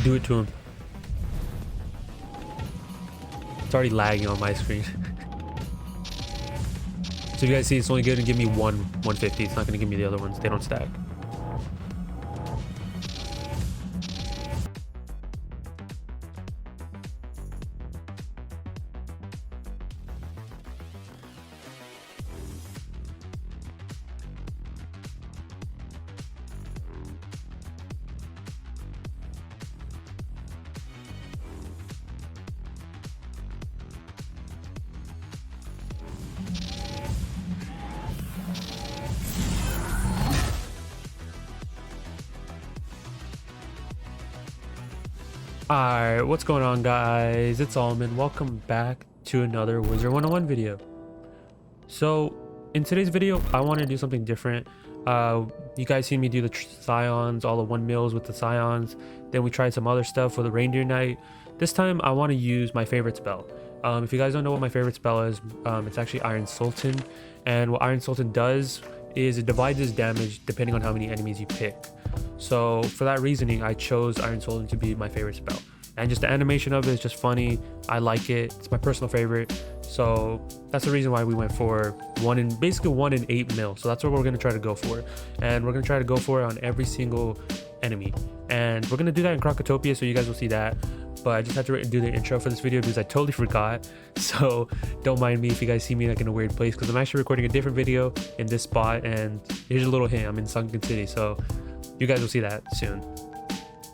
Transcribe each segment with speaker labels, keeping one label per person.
Speaker 1: Do it to him. It's already lagging on my screen. So you guys see, it's only going to give me 150. It's not going to give me the other ones. They don't stack. Alright, what's going on, guys? It's Almond. Welcome back to another Wizard101 video. So in today's video, I want to do something different. You guys seen me do the scions, all the 1 mils with the scions. Then we tried some other stuff for the reindeer knight. This time I want to use my favorite spell. If you guys don't know what my favorite spell is, it's actually Iron Sultan. And what Iron Sultan does is it divides his damage depending on how many enemies you pick. So for that reasoning, I chose Iron Sultan to be my favorite spell. And just the animation of it is just funny. I like it. It's my personal favorite. So that's the reason why we went for basically 1 in 8 mil. So that's what we're going to try to go for. And we're going to try to go for it on every single enemy. And we're going to do that in Crocotopia, so you guys will see that. But I just had to do the intro for this video because I totally forgot. So don't mind me if you guys see me like in a weird place, because I'm actually recording a different video in this spot. And here's a little hint, I'm in Sunken City. So you guys will see that soon.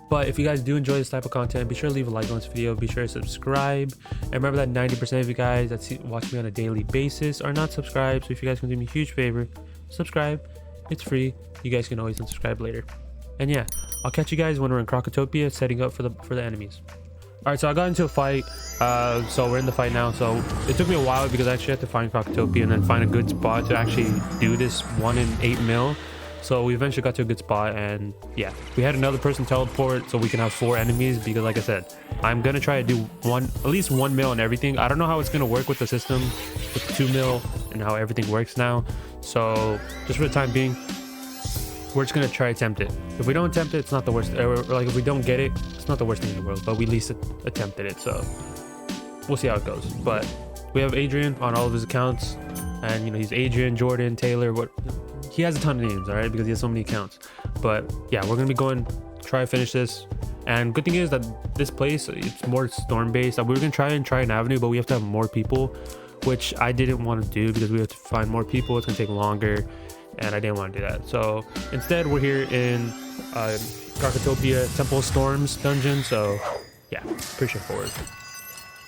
Speaker 1: But if you guys do enjoy this type of content, be sure to leave a like on this video. Be sure to subscribe. And remember that 90% of you guys that watch me on a daily basis are not subscribed. So if you guys can do me a huge favor, subscribe. It's free. You guys can always unsubscribe later. And yeah, I'll catch you guys when we're in Crocotopia setting up for the enemies. Alright, so I got into a fight. So we're in the fight now. So it took me a while because I actually had to find Crocotopia and then find a good spot to actually do this 1 in 8 mil. So we eventually got to a good spot, and yeah, we had another person teleport so we can have 4 enemies, because like I said, I'm gonna try to do at least 1 mil and everything. I don't know how it's gonna work with the system with 2 mil and how everything works now. So just for the time being, we're just gonna try to attempt it. If we don't attempt it, it's not the worst, or like if we don't get it, it's not the worst thing in the world, but we at least attempted it. So we'll see how it goes. But we have Adrian on all of his accounts, and you know, he's Adrian, Jordan, Taylor, he has a ton of names, all right, because he has so many accounts. But yeah, we're gonna be try to finish this. And good thing is that this place, it's more storm based. We were gonna try an avenue, but we have to have more people, which I didn't want to do because we have to find more people. It's gonna take longer, and I didn't want to do that. So instead, we're here in Crocotopia Temple Storms dungeon. So yeah, pretty straightforward.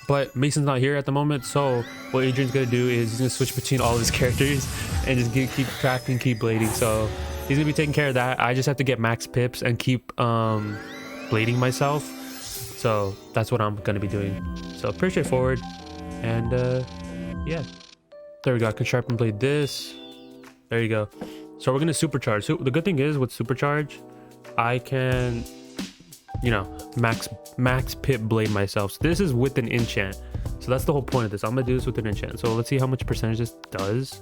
Speaker 1: But Mason's not here at the moment, so what Adrian's gonna do is he's gonna switch between all of his characters and just keep crafting, keep blading. So he's gonna be taking care of that. I just have to get max pips and keep blading myself. So that's what I'm gonna be doing. So pretty straightforward. And yeah, there we go. I can sharpen blade this. There you go. So we're gonna supercharge. So the good thing is with supercharge, I can, you know, max pip blade myself. So this is with an enchant, so that's the whole point of this. I'm gonna do this with an enchant. So let's see how much percentage this does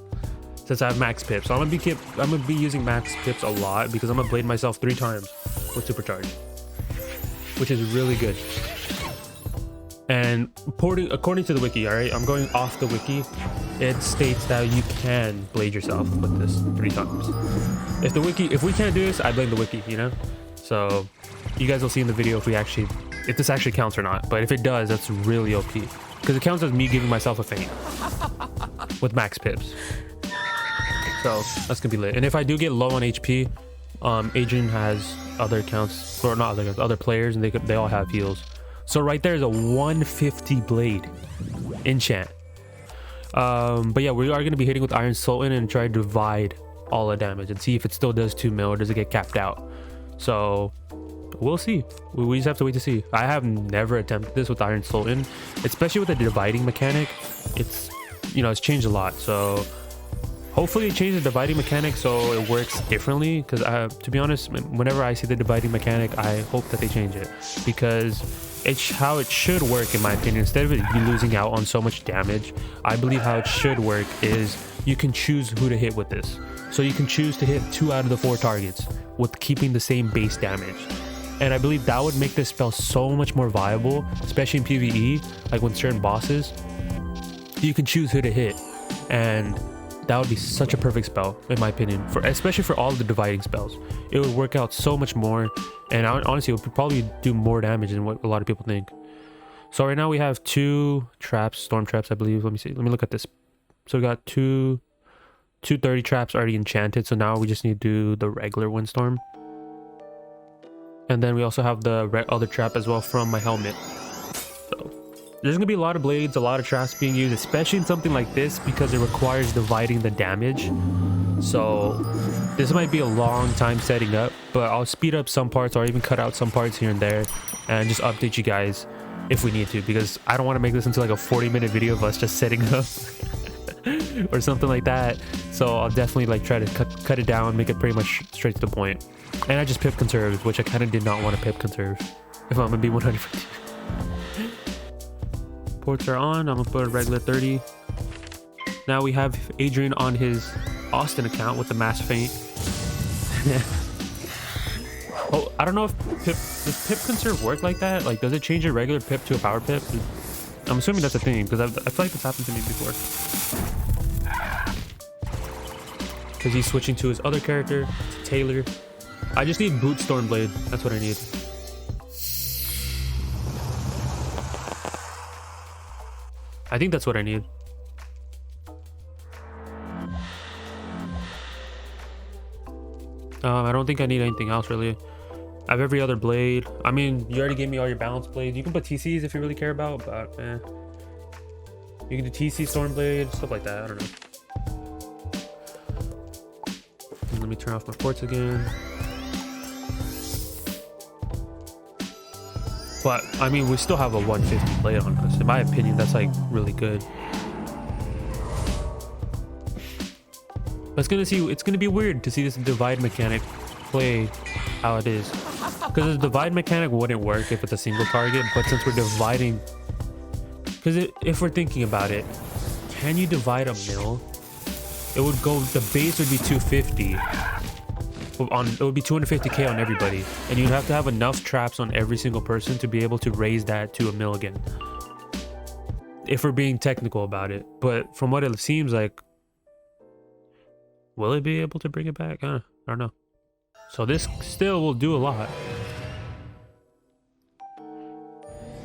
Speaker 1: since I have max pips. So I'm gonna be using max pips a lot because I'm gonna blade myself 3 times with supercharge, which is really good. And according to the wiki, all right, I'm going off the wiki, it states that you can blade yourself with this 3 times. If we can't do this, I blame the wiki, you know. So you guys will see in the video if this actually counts or not. But if it does, that's really OP, because it counts as me giving myself a feint with max pips. So that's gonna be lit. And if I do get low on HP, Adrian has other accounts, or not other players, and they all have heals. So right there is a 150 blade enchant. But yeah, we are gonna be hitting with Iron Sultan and try to divide all the damage and see if it still does 2 mil or does it get capped out. So we'll see. We just have to wait to see. I have never attempted this with Iron Sultan, especially with the dividing mechanic. It's, you know, it's changed a lot. So hopefully it changes the dividing mechanic so it works differently, because to be honest, whenever I see the dividing mechanic, I hope that they change it, because it's how it should work in my opinion. Instead of you losing out on so much damage, I believe how it should work is you can choose who to hit with this. So you can choose to hit 2 out of the 4 targets with keeping the same base damage. And I believe that would make this spell so much more viable, especially in PvE, like when certain bosses, you can choose who to hit. And that would be such a perfect spell, in my opinion, especially for all the dividing spells. It would work out so much more, and honestly, it would probably do more damage than what a lot of people think. So right now we have 2 traps, storm traps, I believe. Let me see. Let me look at this. So we got 230 traps already enchanted. So now we just need to do the regular windstorm. And then we also have the other trap as well from my helmet. So there's gonna be a lot of blades, a lot of traps being used, especially in something like this because it requires dividing the damage. So this might be a long time setting up, but I'll speed up some parts or even cut out some parts here and there and just update you guys if we need to, because I don't want to make this into like a 40-minute video of us just setting up or something like that. So I'll definitely like try to cut it down, make it pretty much straight to the point. And I just pip conserved, which I kind of did not want to pip conserve, if I'm gonna be 100%. Ports are on. I'm gonna put a regular 30. Now we have Adrian on his Austin account with the mass feint. Oh, I don't know if does pip conserve work like that? Like, does it change a regular pip to a power pip? I'm assuming that's a thing, because I feel like this happened to me before. Because he's switching to his other character, to Taylor. I just need boot storm blade. That's what I need. I think that's what I need. I don't think I need anything else really. I have every other blade. I mean, you already gave me all your balance blades. You can put TCs if you really care about, but you can do TC storm blade, stuff like that. I don't know. And let me turn off my ports again. But I mean, we still have a 150 blade on us. In my opinion, that's like really good. But it's gonna be weird to see this divide mechanic play how it is, because the divide mechanic wouldn't work if it's a single target, but since we're dividing, because if we're thinking about it, can you divide a mill? It would go, the base would be 250 on, it would be 250k on everybody, and you'd have to have enough traps on every single person to be able to raise that to a mill again, if we're being technical about it. But from what it seems like, will it be able to bring it back? I don't know. So this still will do a lot.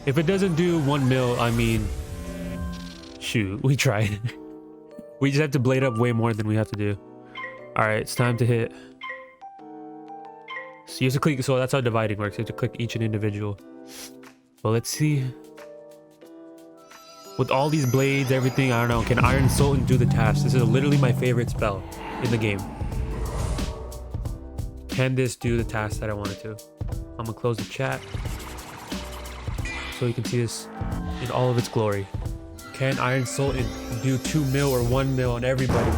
Speaker 1: If it doesn't do 1 mil, I mean, shoot, we tried. We just have to blade up way more than we have to do. All right, it's time to hit. So you have to click, so that's how dividing works. You have to click each individual. Well, let's see. With all these blades, everything, I don't know. Can Iron Sultan do the task? This is literally my favorite spell in the game. Can this do the task that I wanted to? I'm gonna close the chat so you can see this in all of its glory. Can Iron Sultan do 2 mil or 1 mil on everybody?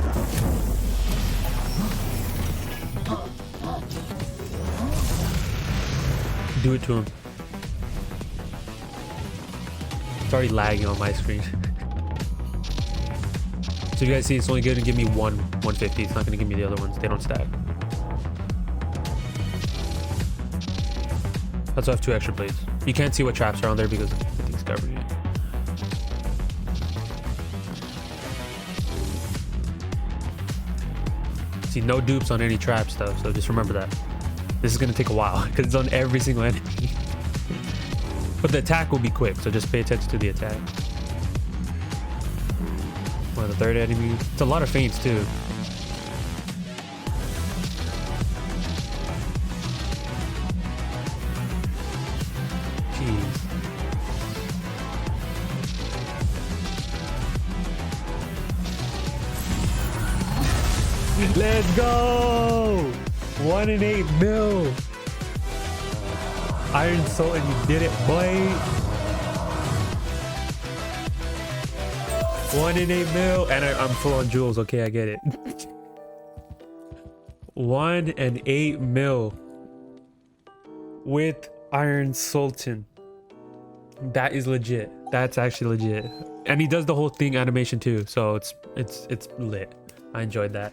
Speaker 1: Do it to him. It's already lagging on my screen. So you guys see, it's only going to give me 150. It's not going to give me the other ones. They don't stack. That's why I have 2 extra blades. You can't see what traps are on there because everything's covering it. See, no dupes on any trap stuff, so just remember that. This is going to take a while because it's on every single enemy. But the attack will be quick, so just pay attention to the attack. One, the third enemy. It's a lot of feints too. Jeez. Let's go! 1 in 8 mil. Iron Sultan, you did it, boy. 1 in 8 mil, and I'm full on jewels. Okay, I get it. 1 and 8 mil with Iron Sultan. That is legit. That's actually legit. And he does the whole thing animation too, so it's lit. I enjoyed that.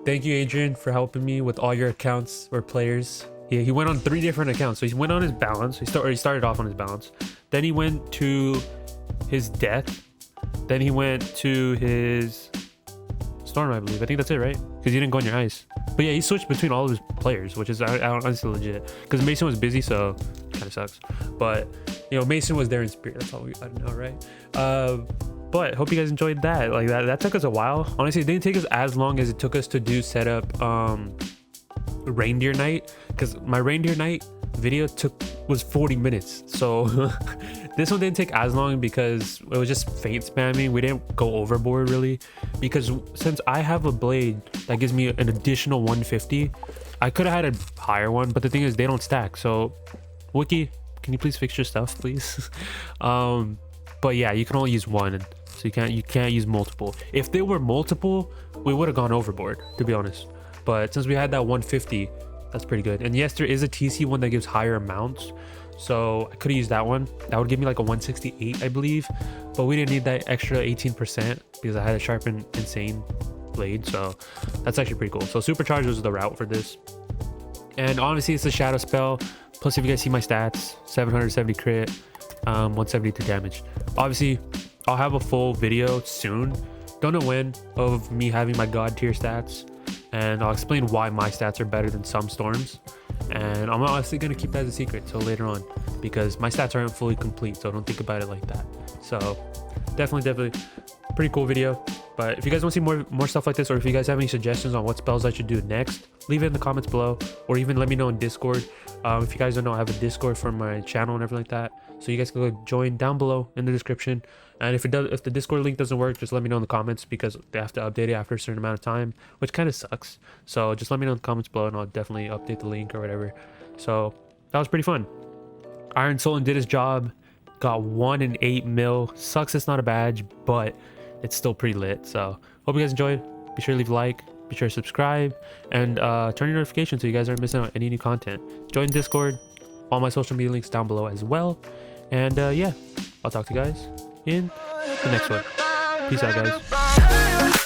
Speaker 1: Thank you, Adrian, for helping me with all your accounts or players. He went on 3 different accounts. So he went on his balance. He started off on his balance. Then he went to his death. Then he went to his storm, I believe. I think that's it, right? Because you didn't go on your ice. But yeah, he switched between all of his players, which is honestly legit. Because Mason was busy, so kind of sucks. But you know, Mason was there in spirit. That's all we gotta know, right? But hope you guys enjoyed that. Like that took us a while. Honestly, it didn't take us as long as it took us to do setup reindeer night, because my reindeer night video was 40 minutes. So this one didn't take as long because it was just faint spamming. We didn't go overboard really, because since I have a blade that gives me an additional 150, I could have had a higher one, but the thing is they don't stack. So Wiki, can you please fix your stuff, please? But yeah, you can only use one, so you can't use multiple. If they were multiple, we would have gone overboard, to be honest. But since we had that 150, that's pretty good. And yes, there is a TC one that gives higher amounts, so I could have used that one. That would give me like a 168, I believe, but we didn't need that extra 18% because I had a sharpened insane blade. So that's actually pretty cool. So supercharge was the route for this. And honestly, it's a shadow spell. Plus, if you guys see my stats, 770 crit, 172 damage. Obviously, I'll have a full video soon, don't know when, of me having my god tier stats, and I'll explain why my stats are better than some storms. And I'm honestly going to keep that as a secret till later on, because my stats aren't fully complete, so don't think about it like that. So definitely pretty cool video. But if you guys want to see more stuff like this, or if you guys have any suggestions on what spells I should do next, leave it in the comments below, or even let me know in Discord. If you guys don't know, I have a Discord for my channel and everything like that, so you guys can go join down below in the description. And if the Discord link doesn't work, just let me know in the comments, because they have to update it after a certain amount of time, which kind of sucks. So just let me know in the comments below, and I'll definitely update the link or whatever. So that was pretty fun. Iron Sultan did his job, got 1 in 8 mil. Sucks it's not a badge, but it's still pretty lit. So hope you guys enjoyed. Be sure to leave a like, be sure to subscribe, and turn your notifications so you guys aren't missing out on any new content. Join Discord, all my social media links down below as well. And yeah, I'll talk to you guys in the next one. Peace out, guys.